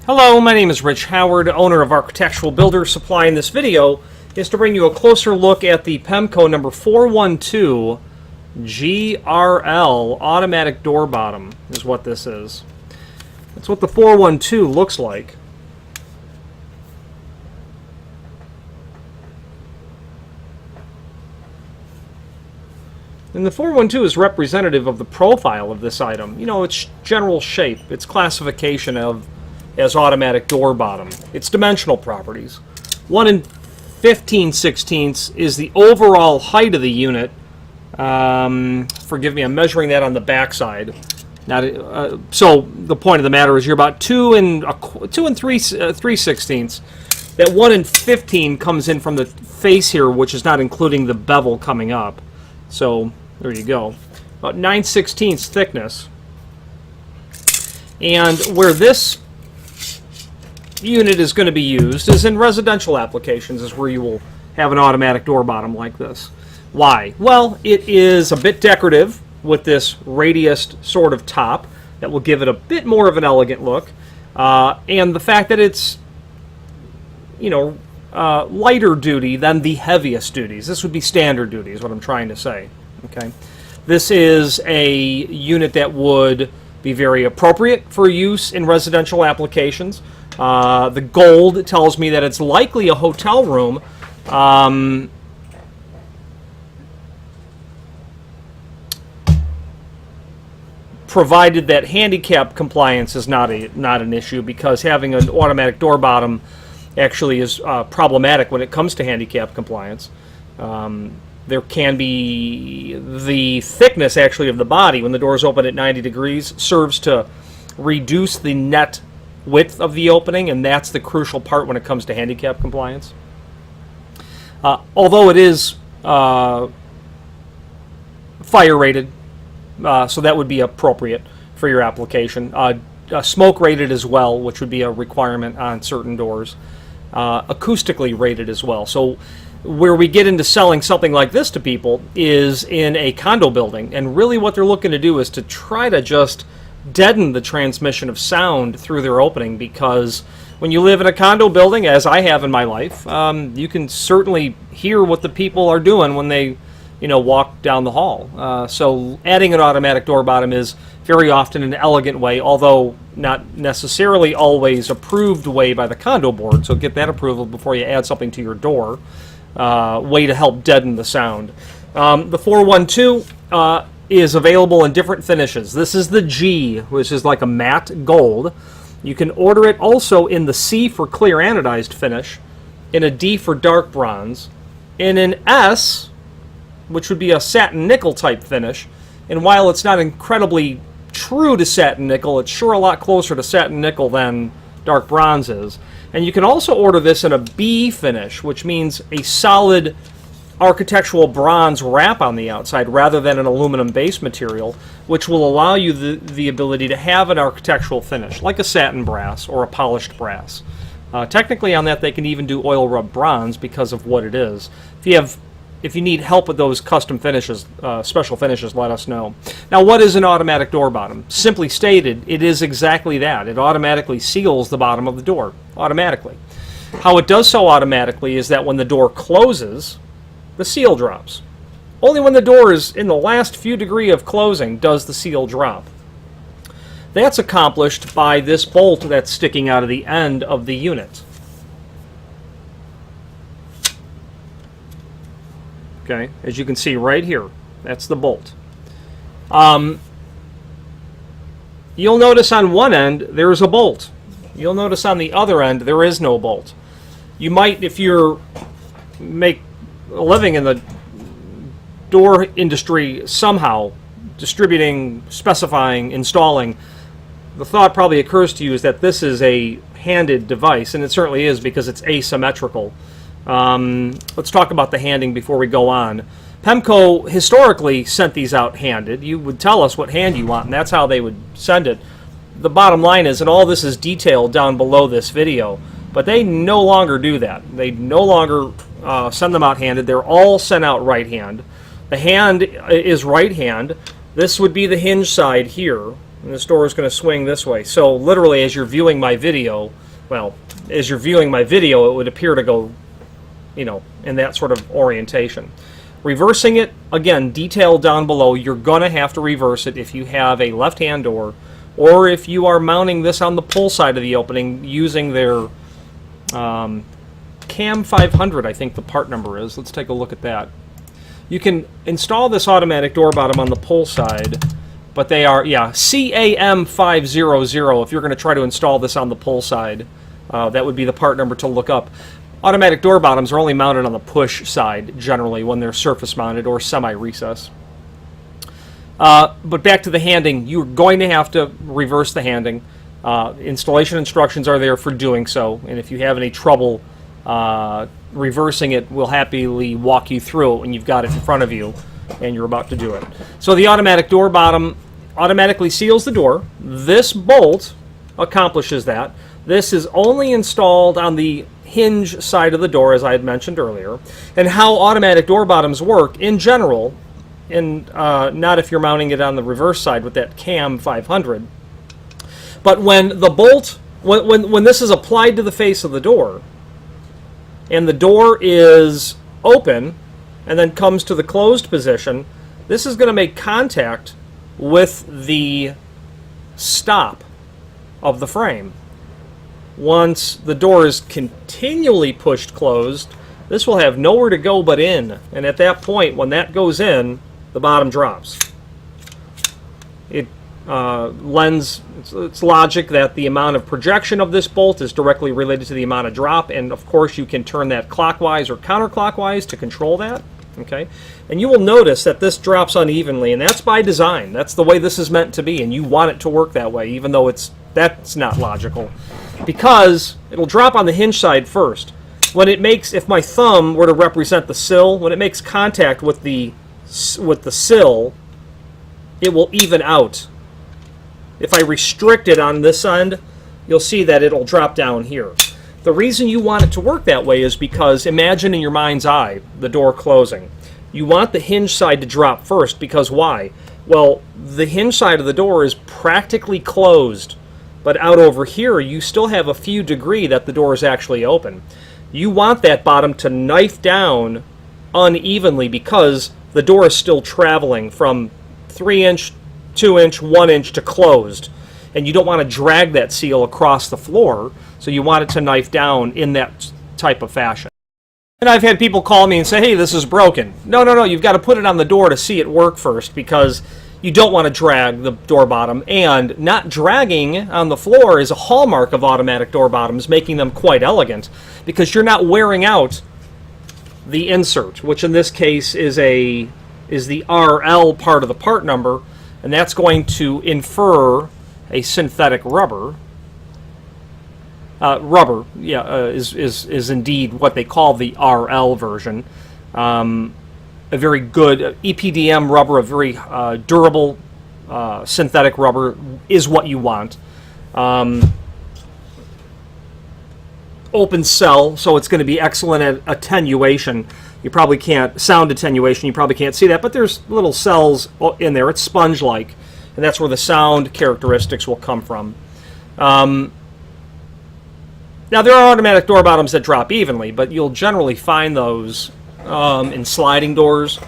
Hello, my name is Rich Howard, owner of Architectural Builder Supply. In this video is to bring you a closer look at the Pemko number 412 GRL automatic door bottom is what this is. That's what the 412 looks like. And the 412 is representative of the profile of this item. You know, its general shape, its classification as automatic door bottom, its dimensional properties. 1 15/16 is the overall height of the unit. Forgive me, I'm measuring that on the back side. So the point of the matter is you're about 2 3/16. That 1 15 comes in from the face here, which is not including the bevel coming up. So there you go. About 9/16 thickness. And where this unit is going to be used is in residential applications, is where you will have an automatic door bottom like this. Why? Well, it is a bit decorative with this radiused sort of top that will give it a bit more of an elegant look, and the fact that it's, you know, lighter duty than the heaviest duties. This would be standard duty is what I'm trying to say. Okay, this is a unit that would be very appropriate for use in residential applications. The gold tells me that it's likely a hotel room. Provided that handicap compliance is not an issue, because having an automatic door bottom actually is problematic when it comes to handicap compliance. There can be the thickness actually of the body when the doors open at 90 degrees serves to reduce the net width of the opening, and that's the crucial part when it comes to handicap compliance. Although it is fire rated, so that would be appropriate for your application. Smoke rated as well, which would be a requirement on certain doors. Acoustically rated as well. So where we get into selling something like this to people is in a condo building, and really what they're looking to do is to try to just deaden the transmission of sound through their opening, because when you live in a condo building, as I have in my life, you can certainly hear what the people are doing when they, you know, walk down the hall. So adding an automatic door bottom is very often an elegant way, although not necessarily always approved way by the condo board. So get that approval before you add something to your door. Way to help deaden the sound. The 412 is available in different finishes. This is the G, which is like a matte gold. You can order it also in the C for clear anodized finish, in a D for dark bronze, in an S, which would be a satin nickel type finish. And while it's not incredibly true to satin nickel, it's sure a lot closer to satin nickel than dark bronze is. And you can also order this in a B finish, which means a solid architectural bronze wrap on the outside rather than an aluminum base material, which will allow you the ability to have an architectural finish, like a satin brass or a polished brass. Technically on that they can even do oil rub bronze because of what it is. If you need help with those custom finishes, special finishes, let us know. Now, what is an automatic door bottom? Simply stated, it is exactly that. It automatically seals the bottom of the door, automatically. How it does so automatically is that when the door closes, the seal drops. Only when the door is in the last few degree of closing does the seal drop. That's accomplished by this bolt that's sticking out of the end of the unit. Okay, as you can see right here, that's the bolt. You'll notice on one end there's a bolt. You'll notice on the other end there is no bolt. You might, if you're make a living in the door industry somehow, distributing, specifying, installing, the thought probably occurs to you is that this is a handed device, and it certainly is because it's asymmetrical. Let's talk about the handing before we go on. Pemko historically sent these out handed. You would tell us what hand you want, and that's how they would send it. The bottom line is, and all this is detailed down below this video, but they no longer do that. They no longer send them out handed. They're all sent out right hand. The hand is right hand. This would be the hinge side here. and this door is going to swing this way. So literally, as you're viewing my video, well, as you're viewing my video, it would appear to go, you know, in that sort of orientation. Reversing it, again, detailed down below, you're going to have to reverse it if you have a left-hand door, or if you are mounting this on the pull side of the opening using their CAM 500, I think the part number is. Let's take a look at that. You can install this automatic door bottom on the pull side, but they are, yeah, CAM 500 if you're going to try to install this on the pull side. That would be the part number to look up. Automatic door bottoms are only mounted on the push side, generally, when they're surface mounted or semi-recess. But back to the handing, you're going to have to reverse the handing. Installation instructions are there for doing so, and if you have any trouble reversing it, we'll happily walk you through it when you've got it in front of you and you're about to do it. So the automatic door bottom automatically seals the door. This bolt accomplishes that. This is only installed on the hinge side of the door, as I had mentioned earlier. And how automatic door bottoms work in general, and not if you're mounting it on the reverse side with that CAM 500, but when the bolt, when this is applied to the face of the door, and the door is open and then comes to the closed position, this is going to make contact with the stop of the frame. Once the door is continually pushed closed, this will have nowhere to go but in. And at that point, when that goes in, the bottom drops. It lends, it's logic that the amount of projection of this bolt is directly related to the amount of drop, and of course you can turn that clockwise or counterclockwise to control that. Okay, and you will notice that this drops unevenly, and that's by design. That's the way this is meant to be, and you want it to work that way, even though that's not logical, because it'll drop on the hinge side first. When it makes, if my thumb were to represent the sill, when it makes contact with the sill, it will even out. If I restrict it on this end, you'll see that it'll drop down here. The reason you want it to work that way is because imagine in your mind's eye the door closing. You want the hinge side to drop first, because why? Well, the hinge side of the door is practically closed, but out over here you still have a few degree that the door is actually open. You want that bottom to knife down unevenly because the door is still traveling from 3-inch, 2-inch, 1-inch to closed, and you don't want to drag that seal across the floor, so you want it to knife down in that type of fashion. And I've had people call me and say, hey, this is broken. No, you've got to put it on the door to see it work first, because you don't want to drag the door bottom, and not dragging on the floor is a hallmark of automatic door bottoms, making them quite elegant, because you're not wearing out the insert, which in this case is the RL part of the part number, and that's going to infer a synthetic rubber. Is indeed what they call the RL version. A very good EPDM rubber, a very durable synthetic rubber is what you want. Open cell, so it's going to be excellent at attenuation. You probably can't, sound attenuation, you probably can't see that, but there's little cells in there. It's sponge-like, and that's where the sound characteristics will come from. Now, there are automatic door bottoms that drop evenly, but you'll generally find those in sliding doors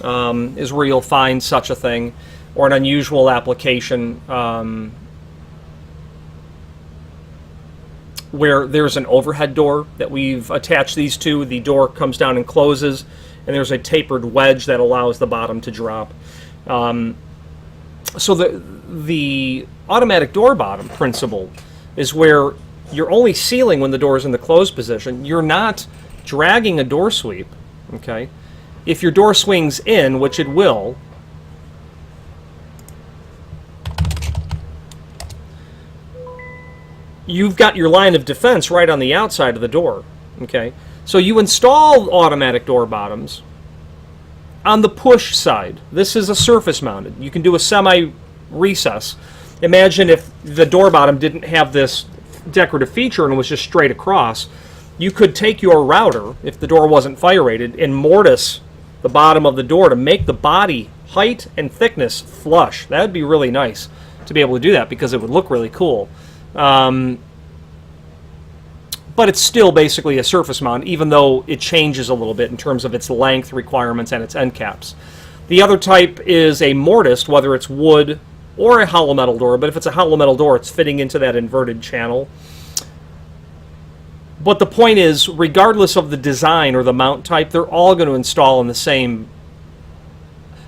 is where you'll find such a thing, or an unusual application where there's an overhead door that we've attached these to. The door comes down and closes, and there's a tapered wedge that allows the bottom to drop. So the automatic door bottom principle is where you're only sealing when the door is in the closed position. You're not dragging a door sweep, okay? If your door swings in, which it will, you've got your line of defense right on the outside of the door, okay? So you install automatic door bottoms on the push side. This is a surface mounted. You can do a semi-recess. Imagine if the door bottom didn't have this decorative feature and was just straight across. You could take your router, if the door wasn't fire rated, and mortise the bottom of the door to make the body height and thickness flush. That would be really nice. to be able to do that because it would look really cool. But it's still basically a surface mount, even though it changes a little bit in terms of its length requirements and its end caps. The other type is a mortise, whether it's wood or a hollow metal door, but if it's a hollow metal door, it's fitting into that inverted channel. But the point is, regardless of the design or the mount type, they're all going to install in the same...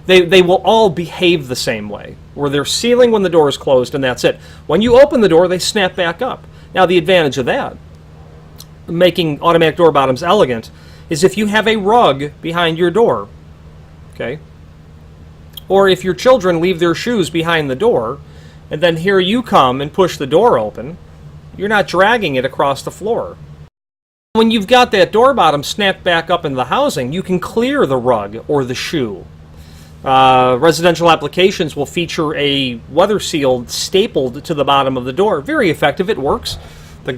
They will all behave the same way, where they're sealing when the door is closed, and that's it. When you open the door, they snap back up. Now, the advantage of that, making automatic door bottoms elegant, is if you have a rug behind your door, okay? Or if your children leave their shoes behind the door, and then here you come and push the door open, you're not dragging it across the floor. When you've got that door bottom snapped back up in the housing, you can clear the rug or the shoe. Residential applications will feature a weather sealed stapled to the bottom of the door. Very effective. It works.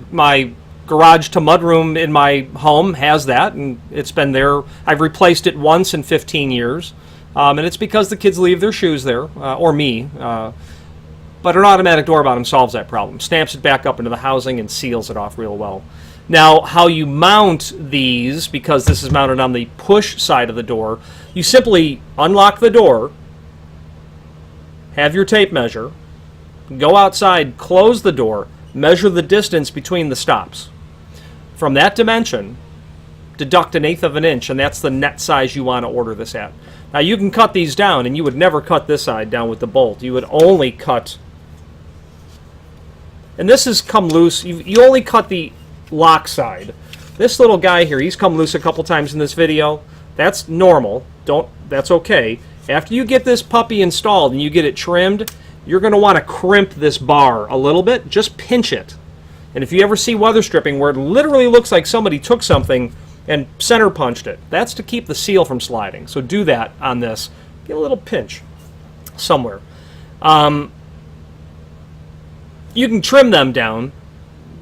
My garage to mudroom in my home has that, and it's been there. I've replaced it once in 15 years, and it's because the kids leave their shoes there, or me. But an automatic door bottom solves that problem. Snaps it back up into the housing and seals it off real well. Now, how you mount these, because this is mounted on the push side of the door, you simply unlock the door, have your tape measure, go outside, close the door, measure the distance between the stops. From that dimension, deduct 1/8 of an inch, and that's the net size you want to order this at. Now, you can cut these down, and you would never cut this side down with the bolt. You would only cut... And this has come loose. You only cut the lock side. This little guy here, he's come loose a couple times in this video. That's normal. That's okay. After you get this puppy installed and you get it trimmed, you're going to want to crimp this bar a little bit. Just pinch it. And if you ever see weather stripping where it literally looks like somebody took something and center punched it, that's to keep the seal from sliding. So do that on this. Get a little pinch somewhere. You can trim them down.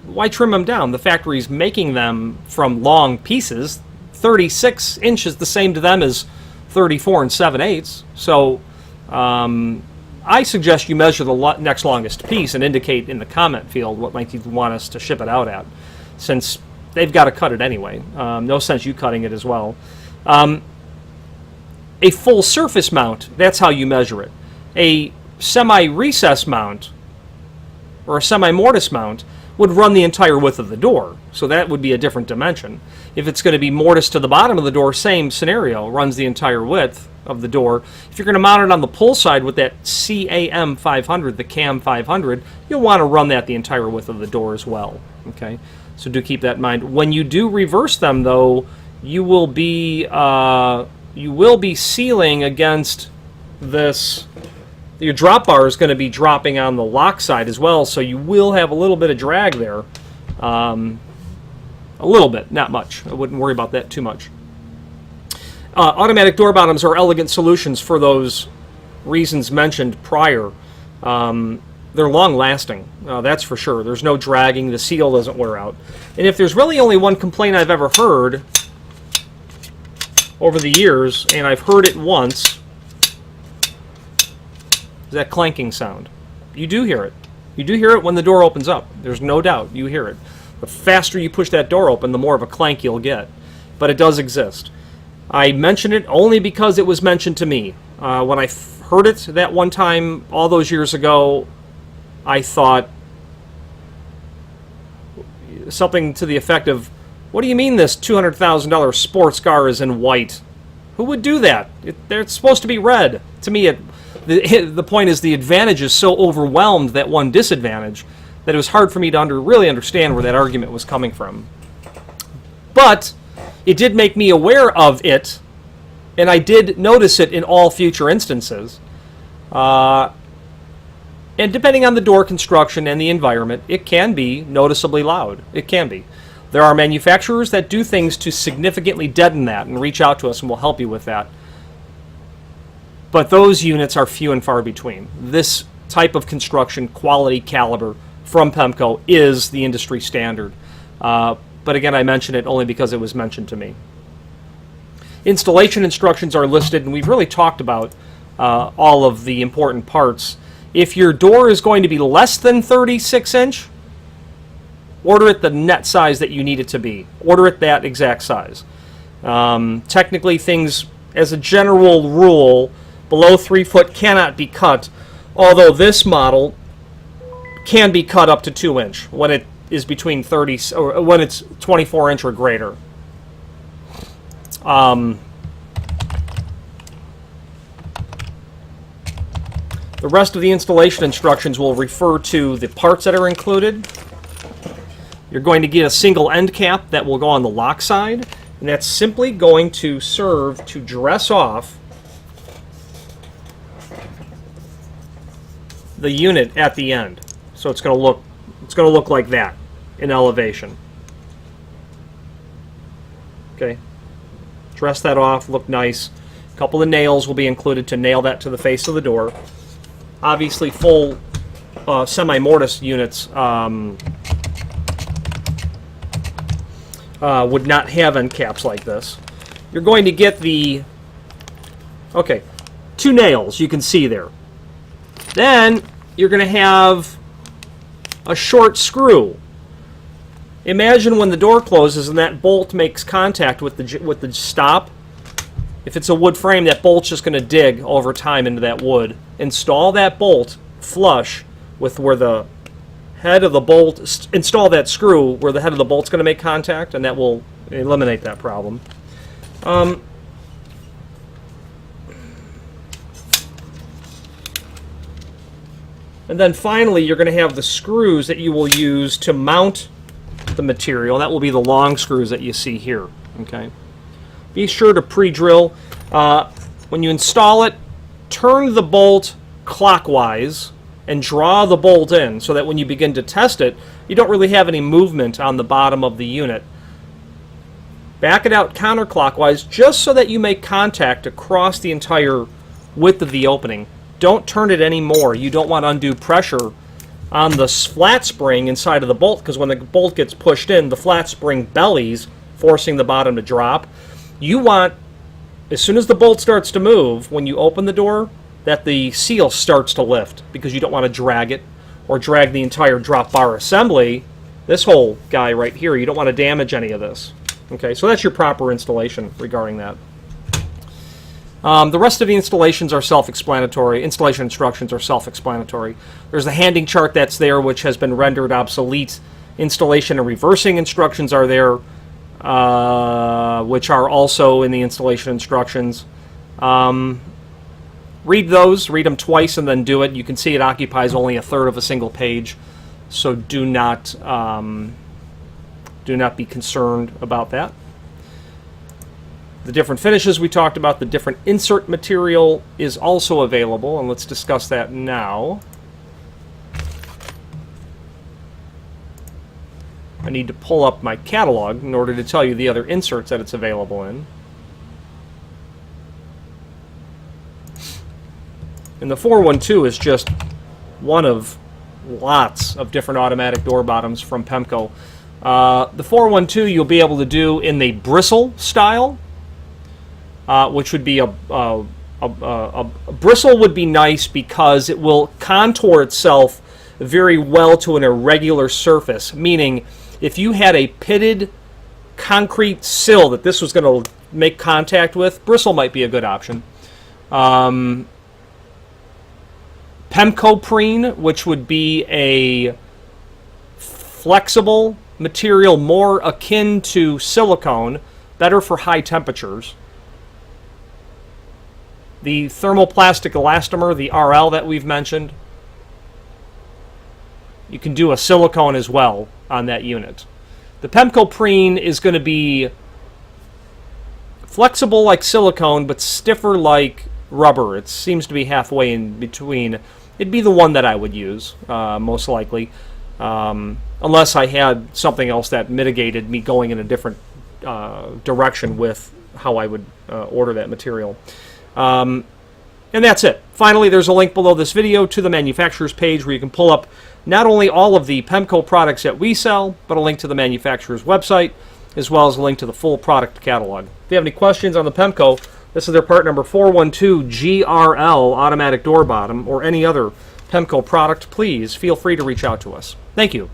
Why trim them down? The factory's making them from long pieces. 36 inches the same to them as 34 7/8. So I suggest you measure the next longest piece and indicate in the comment field what might you want us to ship it out at, since they've got to cut it anyway. No sense you cutting it as well. A full surface mount, that's how you measure it. A semi-recess mount or a semi-mortise mount would run the entire width of the door, so that would be a different dimension. If it's going to be mortise to the bottom of the door, same scenario, runs the entire width of the door. If you're going to mount it on the pull side with that CAM 500, the CAM 500, you'll want to run that the entire width of the door as well. Okay, so do keep that in mind. When you do reverse them, though, you will be sealing against this. Your drop bar is going to be dropping on the lock side as well, so you will have a little bit of drag there. A little bit, not much. I wouldn't worry about that too much. Automatic door bottoms are elegant solutions for those reasons mentioned prior. They're long-lasting, that's for sure. There's no dragging. The seal doesn't wear out. And if there's really only one complaint I've ever heard over the years, and I've heard it once, is that clanking sound. You do hear it. You do hear it when the door opens up. There's no doubt you hear it. The faster you push that door open, the more of a clank you'll get. But it does exist. I mention it only because it was mentioned to me. When I heard it that one time all those years ago, I thought something to the effect of, what do you mean this $200,000 sports car is in white? Who would do that? It's supposed to be red. To me, the point is the advantage is so overwhelmed that one disadvantage that it was hard for me to really understand where that argument was coming from. But it did make me aware of it, and I did notice it in all future instances. And depending on the door construction and the environment, it can be noticeably loud. It can be. There are manufacturers that do things to significantly deaden that and reach out to us and we'll help you with that. But those units are few and far between. This type of construction, quality caliber from Pemko, is the industry standard. But again, I mention it only because it was mentioned to me. Installation instructions are listed, and we've really talked about all of the important parts If your door is going to be less than 36 inch, order it the net size that you need it to be. Order it that exact size. Technically, things, as a general rule, below 3 foot cannot be cut, although this model can be cut up to 2 inch when it is between 30, or when it's 24 inch or greater. The rest of the installation instructions will refer to the parts that are included. You're going to get a single end cap that will go on the lock side, and that's simply going to serve to dress off the unit at the end. So it's going to look like that in elevation. Okay. Dress that off, look nice. A couple of nails will be included to nail that to the face of the door. Obviously, full semi-mortise units would not have end caps like this. You're going to get the, okay, 2 nails you can see there. Then you're going to have a short screw. Imagine when the door closes and that bolt makes contact with the stop. If it's a wood frame, that bolt's just going to dig over time into that wood. Install that bolt flush with where the head of the bolt, install that screw where the head of the bolt's going to make contact, and that will eliminate that problem. And then finally, you're going to have the screws that you will use to mount the material. That will be the long screws that you see here. Okay. Be sure to pre-drill. When you install it, turn the bolt clockwise and draw the bolt in so that when you begin to test it, you don't really have any movement on the bottom of the unit. Back it out counterclockwise just so that you make contact across the entire width of the opening. Don't turn it anymore. You don't want undue pressure on the flat spring inside of the bolt, because when the bolt gets pushed in, the flat spring bellies, forcing the bottom to drop. You want, as soon as the bolt starts to move, when you open the door, that the seal starts to lift, because you don't want to drag it or drag the entire drop bar assembly. This whole guy right here, you don't want to damage any of this. Okay, so that's your proper installation regarding that. The rest of the installations are self-explanatory. Installation instructions are self-explanatory. There's a handing chart that's there, which has been rendered obsolete. Installation and reversing instructions are there, which are also in the installation instructions. Read those, read them twice, and then do it. You can see it occupies only a third of a single page, so do not be concerned about that. The different finishes we talked about, the different insert material is also available, and let's discuss that now. I need to pull up my catalog in order to tell you the other inserts that it's available in. And the 412 is just one of lots of different automatic door bottoms from Pemko. The 412 you'll be able to do in the bristle style, which would be a bristle would be nice because it will contour itself very well to an irregular surface, meaning if you had a pitted concrete sill that this was going to make contact with, bristle might be a good option. Pemko, which would be a flexible material more akin to silicone, better for high temperatures. The thermoplastic elastomer, the RL that we've mentioned, you can do a silicone as well on that unit. The Pemko is going to be flexible like silicone, but stiffer like rubber. It seems to be halfway in between. It'd be the one that I would use, most likely, unless I had something else that mitigated me going in a different direction with how I would order that material. And that's it. Finally, there's a link below this video to the manufacturer's page where you can pull up not only all of the Pemko products that we sell, but a link to the manufacturer's website, as well as a link to the full product catalog. If you have any questions on the Pemko, this is their part number 412 GRL automatic door bottom, or any other Pemko product, please feel free to reach out to us. Thank you.